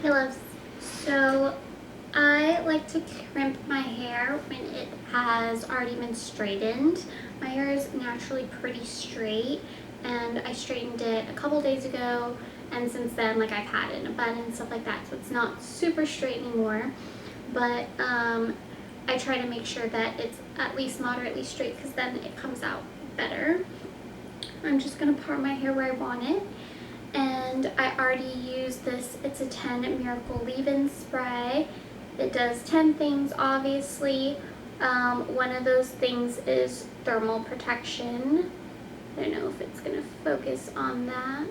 Hey loves, so I like to crimp my hair when it has already been straightened. My hair is naturally pretty straight and I straightened it a couple days ago, and since then like I've had it in a bun and stuff like that, so it's not super straight anymore, but I try to make sure that it's at least moderately straight because then it comes out better. I'm just going to part my hair where I want it. And I already used this, it's a 10 Miracle Leave-In Spray. It does 10 things, obviously. One of those things is thermal protection. I don't know if it's going to focus on that.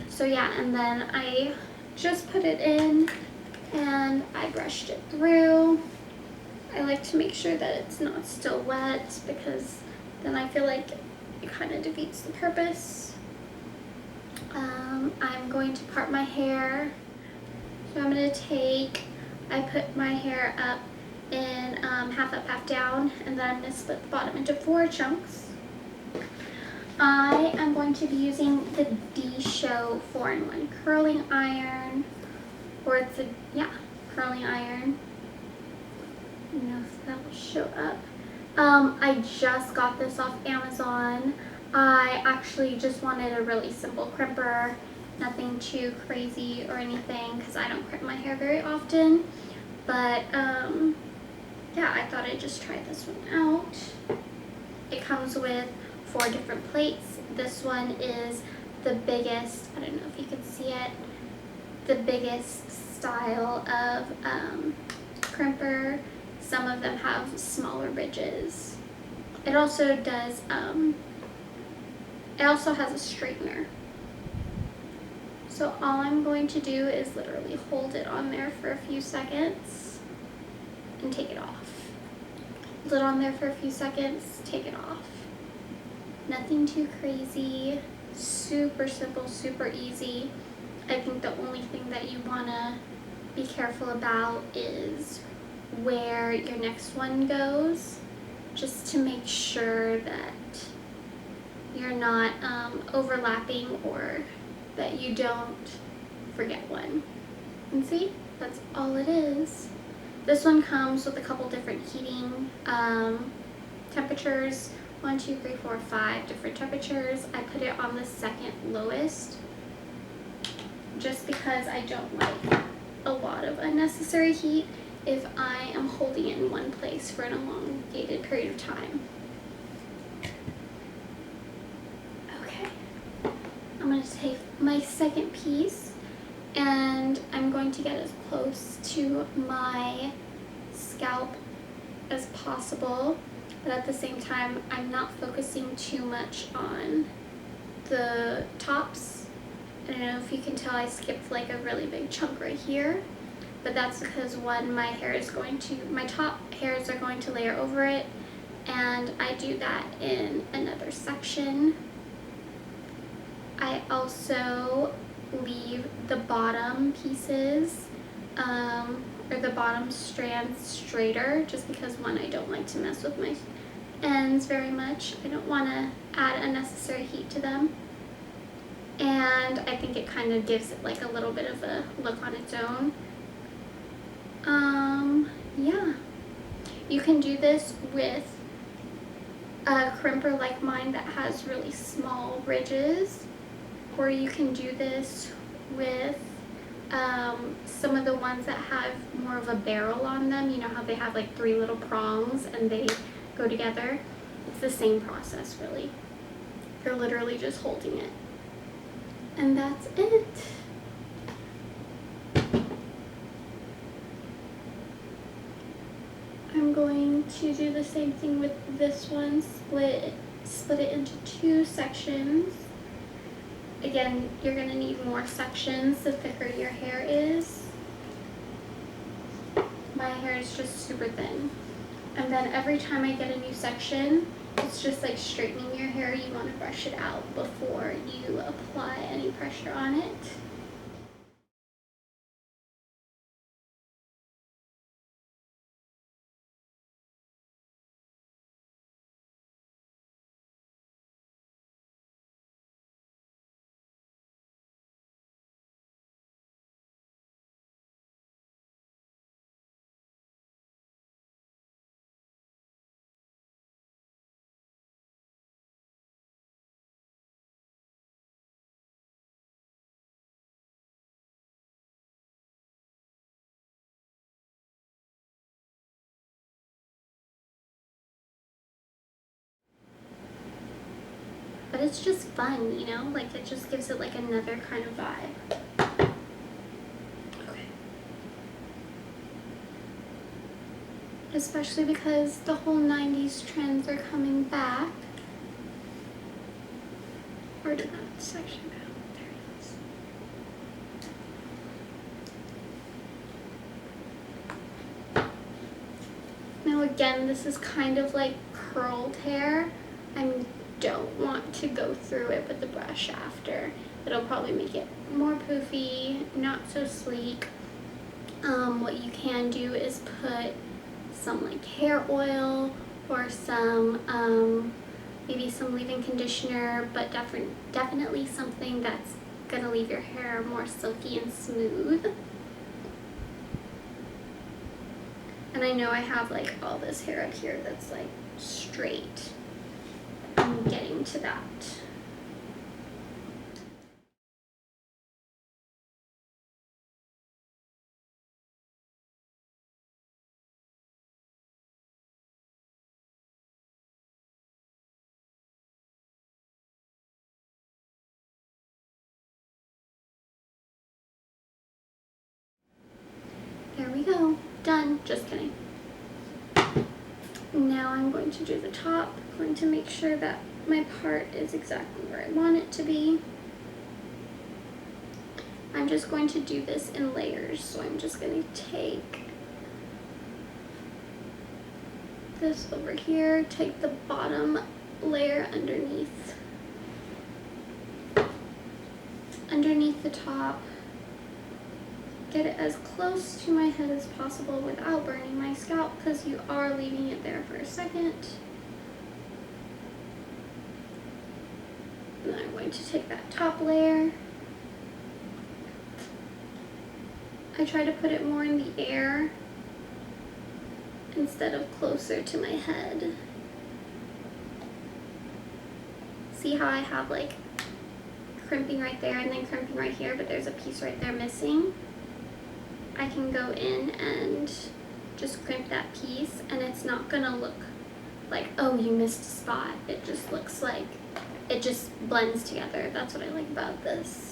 So yeah, and then I just put it in and I brushed it through. I like to make sure that it's not still wet because then I feel like it kind of defeats the purpose. I'm going to part my hair. So I'm going to I put my hair up in half up, half down, and then I'm going to split the bottom into 4 chunks. I am going to be using the DShow 4-in-1 curling iron, or it's a, curling iron. I don't know if that will show up. I just got this off Amazon. I actually just wanted a really simple crimper, nothing too crazy or anything because I don't crimp my hair very often. But yeah, I thought I'd just try this one out. It comes with 4 different plates. This one is the biggest, I don't know if you can see it, the biggest style of crimper. Some of them have smaller ridges. It also does, it also has a straightener. So all I'm going to do is literally hold it on there for a few seconds and take it off. Hold it on there for a few seconds, take it off. Nothing too crazy, super simple, super easy. I think the only thing that you wanna be careful about is where your next one goes, just to make sure that you're not overlapping or that you don't forget one. And see, that's all it is. This one comes with a couple different heating temperatures, 1, 2, 3, 4, 5 different temperatures. I put it on the second lowest just because I don't like a lot of unnecessary heat if I am holding it in one place for an elongated period of time. Okay, I'm going to take my second piece and I'm going to get as close to my scalp as possible, but at the same time I'm not focusing too much on the tops. I don't know if you can tell I skipped like a really big chunk right here, but that's because one, my top hairs are going to layer over it, and I do that in another section. I also leave the bottom pieces, or the bottom strands straighter, just because one, I don't like to mess with my ends very much. I don't want to add unnecessary heat to them. And I think it kind of gives it like a little bit of a look on its own. Yeah, you can do this with a crimper like mine that has really small ridges, or you can do this with some of the ones that have more of a barrel on them. You know how they have like 3 little prongs and they go together? It's the same process, really. You're literally just holding it. And that's it. I'm going to do the same thing with this one, split it into 2 sections. Again, you're going to need more sections the thicker your hair is. My hair is just super thin. And then every time I get a new section, it's just like straightening your hair. You want to brush it out before you apply any pressure on it. but it's just fun, you know, like it just gives it like another kind of vibe. Okay. Especially because the whole 90s trends are coming back. Where did that section go? There it is. Now again, this is kind of like curled hair. I don't want to go through it with the brush after. It'll probably make it more poofy, not so sleek. What you can do is put some like hair oil or some maybe some leave-in conditioner, but definitely something that's gonna leave your hair more silky and smooth. And I know I have like all this hair up here that's like straight. I'm getting to that. There we go, done, just kidding. Now I'm going to do the top. I'm going to make sure that my part is exactly where I want it to be. I'm just going to do this in layers, so I'm just going to take this over here, take the bottom layer underneath the top, get it as close to my head as possible without burning my scalp, because you are leaving it there for a second. And then I'm going to take that top layer. I try to put it more in the air instead of closer to my head. See how I have like crimping right there and then crimping right here, but there's a piece right there missing? I can go in and just crimp that piece, and it's not gonna look like, oh, you missed a spot. It just looks like it just blends together. That's what I like about this.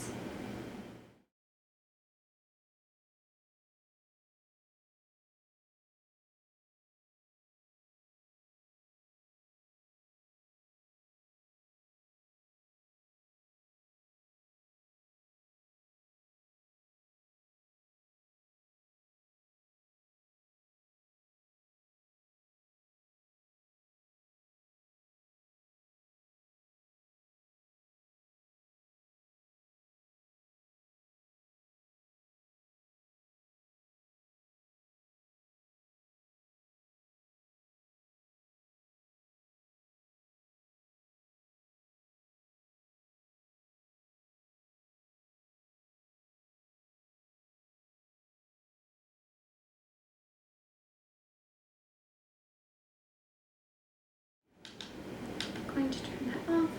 Going to turn that off.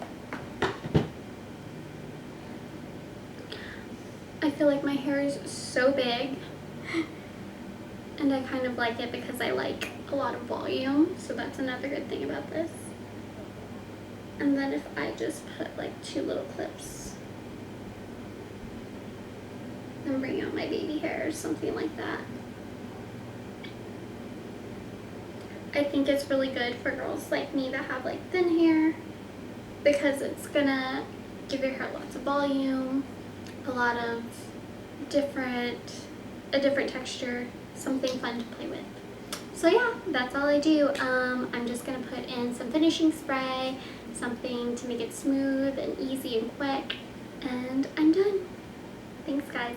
I feel like my hair is so big, and I kind of like it because I like a lot of volume, so that's another good thing about this. And then if I just put like 2 little clips and bring out my baby hair or something like that. I think it's really good for girls like me that have like thin hair, because it's gonna give your hair lots of volume, a lot of a different texture, something fun to play with. So yeah, that's all I do. I'm just gonna put in some finishing spray, something to make it smooth and easy and quick, and I'm done. Thanks guys.